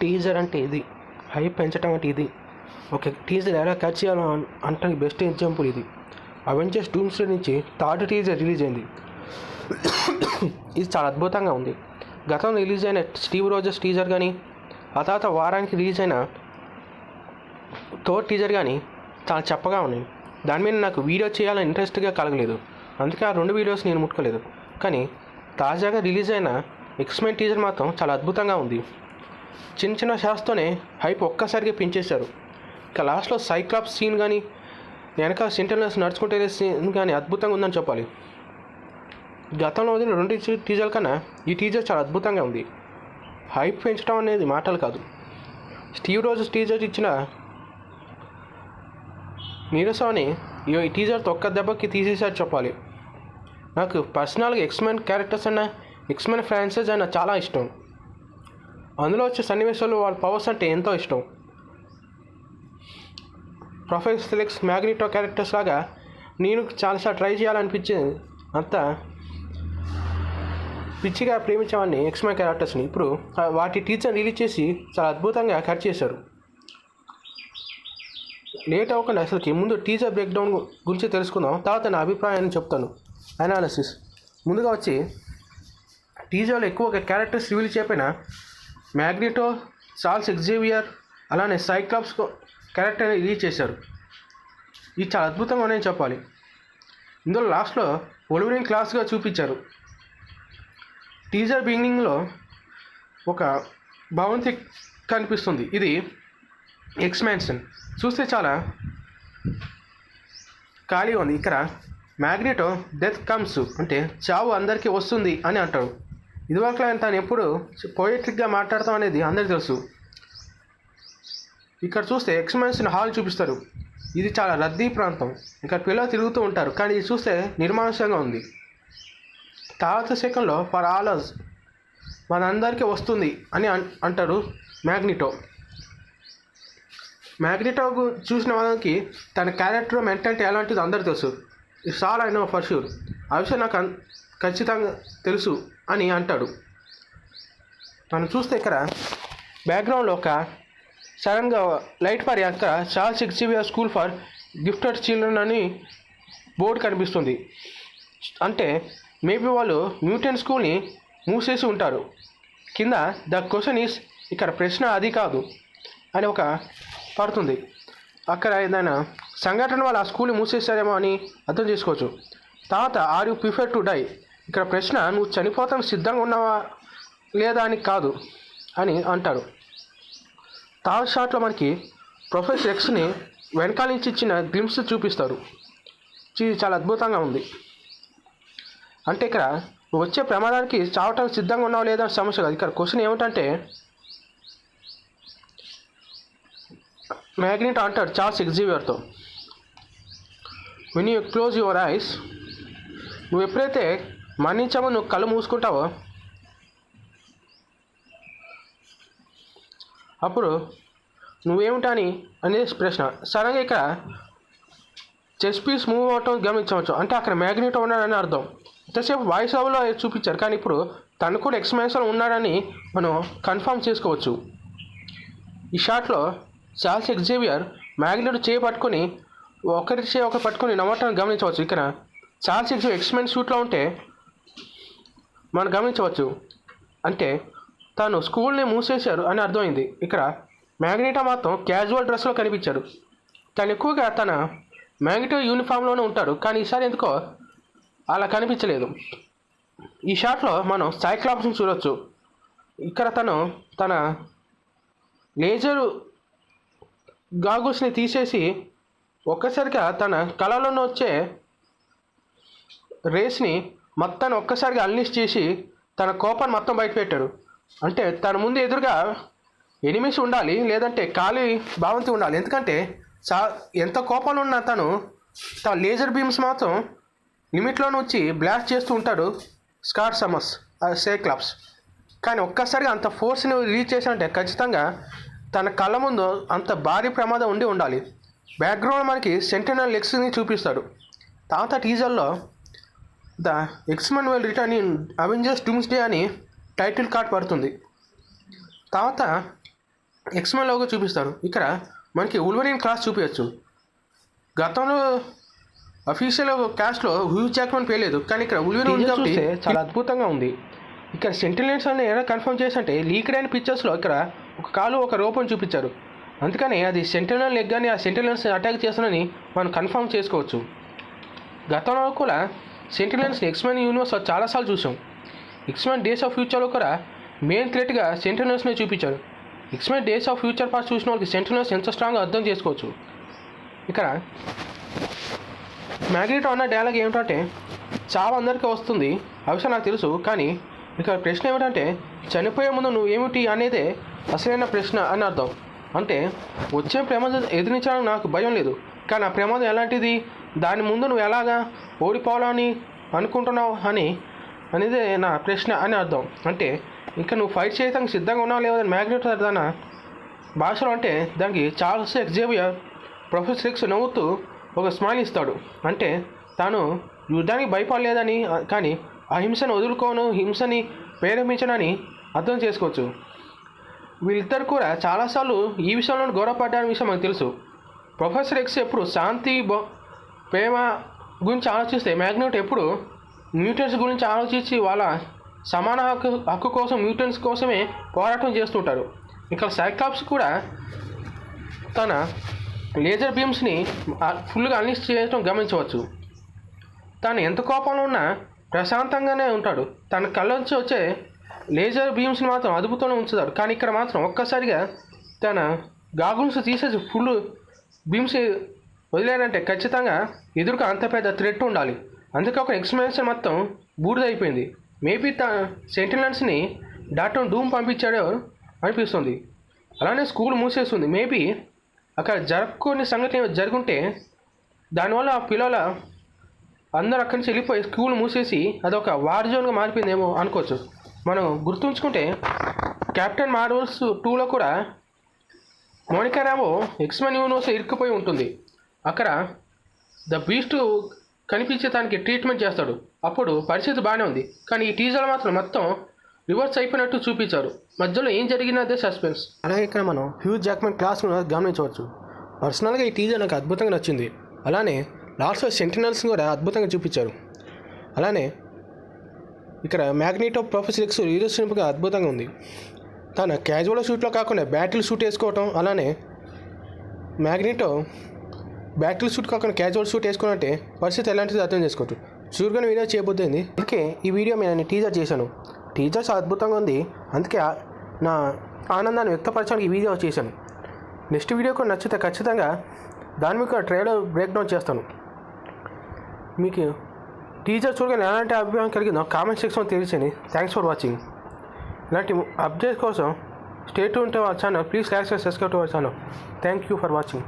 Teaser అంటే ఇది, hype పెంచడం అంటే ఇది. ఒక టీజర్ ఎలా క్యాచ్ చేయాలో అంటే బెస్ట్ ఎగ్జాంపుల్ ఇది. అవెంజర్స్ డూమ్స్డే నుంచి థర్డ్ టీజర్ రిలీజ్ అయింది. ఇది చాలా అద్భుతంగా ఉంది. గతంలో రిలీజ్ అయిన స్టీవ్ రోజర్స్ టీజర్ కానీ, ఆ తర్వాత వారానికి రిలీజ్ అయిన థర్డ్ టీజర్ కానీ చాలా చప్పగా ఉన్నాయి. దాని మీద నాకు వీడియో చేయాలని ఇంట్రెస్ట్గా కలగలేదు, అందుకే ఆ 2 వీడియోస్ నేను ముట్టుకోలేదు. కానీ తాజాగా రిలీజ్ అయిన ఎక్స్‌మెన్ టీజర్ మాత్రం చాలా అద్భుతంగా ఉంది. చిన్న చిన్న షాట్స్తోనే హైప్ ఒక్కసారిగా పెంచేశారు. ఇక లాస్ట్లో సైక్లాప్స్ సీన్ కానీ, వెనక సెంటినల్స్ నడుచుకుంటే సీన్ కానీ అద్భుతంగా ఉందని చెప్పాలి. గతంలో వదిలిన 2 టీజర్ల కన్నా ఈ టీజర్ చాలా అద్భుతంగా ఉంది. హైప్ పెంచడం అనేది మాటలు కాదు. స్టీవ్ రోజర్స్ టీజర్ ఇచ్చిన నీరసాన్ని ఈ టీజర్తో ఒక్క దెబ్బకి తీసేసారు చెప్పాలి. నాకు పర్సనల్గా ఎక్స్‌మెన్ క్యారెక్టర్స్ అన్న, ఎక్స్‌మెన్ ఫ్రాంచైజ్ అన్న చాలా ఇష్టం. అందులో వచ్చే సన్నివేశాలు, వాళ్ళ పవర్స్ అంటే ఎంతో ఇష్టం. ప్రొఫెసర్ ఎక్స్, మ్యాగ్నిటో క్యారెక్టర్స్ లాగా నేను చాలాసార్లు ట్రై చేయాలనిపించింది. అంత పిచ్చిగా ప్రేమించేవాడిని ఎక్స్‌మెన్ క్యారెక్టర్స్ని. ఇప్పుడు వాటి టీజర్ రిలీజ్ చేసి చాలా అద్భుతంగా కట్ చేశారు. లేట్ అవ్వకుండా అసలుకి ముందు టీజర్ బ్రేక్డౌన్ గురించి తెలుసుకుందాం, తర్వాత నా అభిప్రాయాన్ని చెప్తాను. అనాలిసిస్ ముందుగా వచ్చి, టీజర్లో ఎక్కువగా క్యారెక్టర్స్ రివీల్ చేయకపోయినా మ్యాగ్నిటో, చార్ల్స్ ఎగ్జేవియర్, అలానే సైక్లాప్స్ క్యారెక్టర్ని రిలీజ్ చేశారు. ఇది చాలా అద్భుతంగా ఉన్నాయని చెప్పాలి. ఇందులో లాస్ట్లో వొల్వరిన్ క్లాస్గా చూపించారు. టీజర్ బిగినింగ్లో ఒక భవంతి కనిపిస్తుంది. ఇది ఎక్స్‌మెన్షన్ చూస్తే చాలా ఖాళీ ఉంది. ఇక్కడ మ్యాగ్నిటో డెత్ కమ్స్ అంటే చావు అందరికీ వస్తుంది అని అంటాడు. ఇదివరకు ఆయన తను ఎప్పుడు పోయిట్రిక్గా మాట్లాడతాం అనేది అందరికీ తెలుసు. ఇక్కడ చూస్తే ఎక్స్‌మెన్షన్ హాల్ చూపిస్తారు. ఇది చాలా రద్దీ ప్రాంతం, ఇక్కడ పిల్లలు తిరుగుతూ ఉంటారు, కానీ ఇది చూస్తే నిర్మానుషంగా ఉంది. తర్వాత సెకండ్లో ఫర్ ఆల్ అస్ మనందరికీ వస్తుంది అని అంటారు మ్యాగ్నిటో. మ్యాగ్నిటో చూసిన వాళ్ళకి తన క్యారెక్టర్ మెంటాలిటీ ఎలాంటిదో అందరికీ తెలుసు. It's all I know for sure, ఆ విషయం నాకు ఖచ్చితంగా తెలుసు అని అంటాడు. తను చూస్తే ఇక్కడ బ్యాక్గ్రౌండ్లో ఒక సడన్గా లైట్ పడి అక్కడ Charles Xavier school for gifted children అని బోర్డు కనిపిస్తుంది. అంటే మేబీ వాళ్ళు మ్యూటెంట్ స్కూల్ని మూసేసి ఉంటారు. కింద ద క్వశ్చన్ ఈస్, ఇక్కడ ప్రశ్న అది కాదు అని ఒక పడుతుంది. అక్కడ ఏదైనా సంఘటన వాళ్ళు ఆ స్కూల్ని మూసేశారేమో అని అర్థం చేసుకోవచ్చు. తర్వాత are you prefer to die, ఇక్కడ ప్రశ్న నువ్వు చనిపోతానికి సిద్ధంగా ఉన్నావా లేదా అని కాదు అని అంటాడు. థర్డ్ షాట్లో మనకి ప్రొఫెసర్ ఎక్స్ని వెనకాల నుంచి ఇచ్చిన గ్లింప్స్ చూపిస్తారు. ఇది చాలా అద్భుతంగా ఉంది. అంటే ఇక్కడ వచ్చే ప్రమాదానికి చావటానికి సిద్ధంగా ఉన్నావా లేదా సమస్య కాదు. ఇక్కడ క్వశ్చన్ ఏమిటంటే, మ్యాగ్నిటో అంటాడు చార్ల్స్ ఎగ్జేవియర్తో, when you close your eyes, నువ్వు ఎప్పుడైతే మరణించామో నువ్వు కళ్ళు మూసుకుంటావో అప్పుడు నువ్వేమిటని అనేది ప్రశ్న. సడన్గా ఇక్కడ చెస్ పీస్ మూవ్ అవటం గమనించవచ్చు. అంటే అక్కడ మ్యాగ్నిటో ఉన్నాడని అర్థం. ఎంతసేపు వాయిస్ ఓవర్లో చూపించారు, కానీ ఇప్పుడు తను కూడా ఎక్స్‌మెన్స్లో ఉన్నాడని మనం కన్ఫర్మ్ చేసుకోవచ్చు. ఈ షాట్లో చార్ల్స్ ఎగ్జేవియర్ మ్యాగ్నిటో చేయి పట్టుకొని ఒకరి చేయి ఒకరు పట్టుకొని నవ్వటాన్ని గమనించవచ్చు. ఇక్కడ చార్ల్స్ ఎగ్జేవియర్ ఎక్స్‌మెన్ షూట్లో ఉంటే మనం గమనించవచ్చు. అంటే తను స్కూల్ని మూసేశారు అని అర్థమైంది. ఇక్కడ మ్యాగ్నిటో మాత్రం క్యాజువల్ డ్రెస్లో కనిపించాడు. తను ఎక్కువగా తన మ్యాగ్నిటో యూనిఫామ్లోనే ఉంటాడు, కానీ ఈసారి ఎందుకో అలా కనిపించలేదు. ఈ షాట్లో మనం సైక్లాప్స్ని చూడవచ్చు. ఇక్కడ తను తన లేజర్ గాగుల్స్ని తీసేసి ఒక్కసారిగా తన కళలోనే వచ్చే రేస్ని మొత్తాన్ని ఒక్కసారిగా అన్లీష్ చేసి తన కోపాన్ని మొత్తం బయటపెట్టాడు. అంటే తన ముందు ఎదురుగా ఎనిమిస్ ఉండాలి, లేదంటే ఖాళీ భావంతి ఉండాలి. ఎందుకంటే ఎంత కోపంలో ఉన్నా తన లేజర్ బీమ్స్ మాత్రం లిమిట్లోనే వచ్చి బ్లాస్ట్ చేస్తూ ఉంటాడు స్కాట్ సమస్ సైక్లాప్స్. కానీ ఒక్కసారిగా అంత ఫోర్స్ని రిలీజ్ చేశాడంటే ఖచ్చితంగా తన కళ్ళ ముందు అంత భారీ ప్రమాదం ఉండాలి. బ్యాక్గ్రౌండ్ మనకి సెంటినల్ లెగ్స్ని చూపిస్తాడు. తర్వాత టీజర్లో the X-Men will return in Avengers Doomsday అని టైటిల్ కార్డ్ పడుతుంది. తర్వాత ఎక్స్మెన్ లోగో చూపిస్తారు. ఇక్కడ మనకి ఉల్వరిన్ క్లాస్ చూపించచ్చు. గతంలో అఫీషియల్ క్యాస్ట్లో హ్యూ జాక్మన్ పేలేదు, కానీ ఇక్కడ ఉల్వరిన్ ఉంది కాబట్టి చాలా అద్భుతంగా ఉంది. ఇక్కడ సెంటినెల్స్ అని ఎలా కన్ఫర్మ్ చేసంటే లీక్డ్ అయిన పిక్చర్స్లో ఇక్కడ ఒక కాలు ఒక రూపం చూపించారు. అందుకని అది సెంటినెల్ లెగ్ కానీ ఆ సెంటినెల్స్ అటాక్ చేస్తానని మనం కన్ఫర్మ్ చేసుకోవచ్చు. గతంలో కూడా సెంటినెల్స్ని ఎక్స్మెన్ యూనివర్స్లో చాలాసార్లు చూసాం. ఎక్స్మెన్ డేస్ ఆఫ్ ఫ్యూచర్లో కూడా మెయిన్ థ్రెట్గా సెంటినెల్స్నే చూపించారు. X-Men days of future past చూసిన వాళ్ళకి సెంటినెల్స్ ఎంత స్ట్రాంగ్గా అర్థం చేసుకోవచ్చు. ఇక్కడ మ్యాగ్నెటో అన్న డైలాగ్ ఏమిటంటే చావు అందరికీ వస్తుంది, ఆ విషయం నాకు తెలుసు, కానీ ఇక్కడ ప్రశ్న ఏమిటంటే చనిపోయే ముందు నువ్వేమిటి అనేదే అసలైన ప్రశ్న అని అర్థం. అంటే వచ్చే ప్రమాదం ఎదిరించడానికి నాకు భయం లేదు, కానీ ఆ ప్రమాదం ఎలాంటిది, దాని ముందు నువ్వు ఎలాగా ఓడిపోవాలని అనుకుంటున్నావు అనేదే నా ప్రశ్న అని అర్థం. అంటే ఇంకా నువ్వు ఫైట్ చేయడానికి సిద్ధంగా ఉన్నావు లేదని మ్యాగ్నెటో తన భాషలో అంటే దానికి చార్లెస్ ఎగ్జేవియర్ ప్రొఫెసర్ ఎక్స్ నవ్వుతూ ఒక స్మైల్ ఇస్తాడు. అంటే తాను యుద్ధానికి భయపడలేదని, కానీ అహింసను వదులుకోను, హింసని ప్రేరేపించనని అర్థం చేసుకోవచ్చు. వీళ్ళిద్దరు కూడా చాలాసార్లు ఈ విషయంలో గౌరవపడ్డాని విషయం మనకు తెలుసు. ప్రొఫెసర్ ఎక్స్ ఎప్పుడు శాంతి ప్రేమ గురించి ఆలోచిస్తే మ్యాగ్నెటో ఎప్పుడు మ్యూటెంట్స్ గురించి ఆలోచించి వాళ్ళ సమాన హక్కు కోసం మ్యూటెంట్స్ కోసమే పోరాటం చేస్తుంటారు. ఇక్కడ సైక్లాప్స్ కూడా తన లేజర్ బీమ్స్ని ఫుల్గా అన్లీష్ చేయడం గమనించవచ్చు. తను ఎంత కోపంలో ఉన్నా ప్రశాంతంగానే ఉంటాడు. తన కళ్ళ నుంచి వచ్చే లేజర్ బీమ్స్ని మాత్రం అదుపుతోనే ఉంచుతాడు. కానీ ఇక్కడ మాత్రం ఒక్కసారిగా తన గాగుల్స్ తీసేసి ఫుల్ బీమ్స్ వదిలేదంటే ఖచ్చితంగా ఎదురుగా అంత పెద్ద థ్రెట్ ఉండాలి. అందుకే ఒక ఎక్స్ప్లెనేషన్ మొత్తం బూడిదైపోయింది. మేబీ సెంటినెల్స్ని డాక్టర్ డూమ్ పంపించాడో అనిపిస్తుంది. అలానే స్కూల్ మూసేస్తుంది. మేబీ అక్కడ జరగని సంఘటన జరుగుంటే దానివల్ల ఆ పిల్లల అందరూ అక్కడి నుంచి వెళ్ళిపోయి స్కూల్ మూసేసి అదొక వార్ జోన్గా మారిపోయిందేమో అనుకోవచ్చు. మనం గుర్తుంచుకుంటే కెప్టెన్ మార్వెల్స్ 2లో కూడా మోనికా రామో ఎక్స్మెన్ యూనివర్స్ ఇరుక్కుపోయి ఉంటుంది. అక్కడ ద బీస్ట్ కనిపించే దానికి ట్రీట్మెంట్ చేస్తాడు. అప్పుడు పరిస్థితి బాగానే ఉంది, కానీ ఈ టీజర్లో మాత్రం మొత్తం రివర్స్ అయిపోయినట్టు చూపించారు. మధ్యలో ఏం జరిగినదే సస్పెన్స్. అలాగే ఇక్కడ మనం హ్యూ జాక్మన్ క్లాస్ గమనించవచ్చు. పర్సనల్గా ఈ టీజర్ నాకు అద్భుతంగా నచ్చింది. అలానే లాస్ట్ సెంటినెల్స్ కూడా అద్భుతంగా చూపించారు. అలానే ఇక్కడ మ్యాగ్నెటో ప్రొఫెసర్ ఎక్స్ లీడర్షిప్గా అద్భుతంగా ఉంది. తన క్యాజువల్ షూట్లో కాకుండా బ్యాటిల్ షూట్ వేసుకోవటం, అలానే మ్యాగ్నెటో బ్యాటిల్ షూట్ కాకుండా క్యాజువల్ షూట్ వేసుకున్నట్టే పరిస్థితి ఎలాంటిది అర్థం చేసుకోవచ్చు. షూర్గానే వీడియో చేయబోతుంది. అందుకే ఈ వీడియో నేను టీజర్ చేశాను. టీజర్ చాలా అద్భుతంగా ఉంది, అందుకే నా ఆనందాన్ని వ్యక్తపరచడానికి ఈ వీడియో చేశాను. నెక్స్ట్ వీడియో కూడా నచ్చితే ఖచ్చితంగా దాని మీకు ట్రైలర్ బ్రేక్ డౌన్ చేస్తాను. మీకు టీజర్ చూడగానే ఎలాంటి అభిప్రాయం కలిగిందో కామెంట్ సెక్షన్లో తెలియచేయండి. Thanks for watching. ఇలాంటి అప్డేట్ కోసం stay tune to our channel. Please like and subscribe to our channel. Thank you for watching.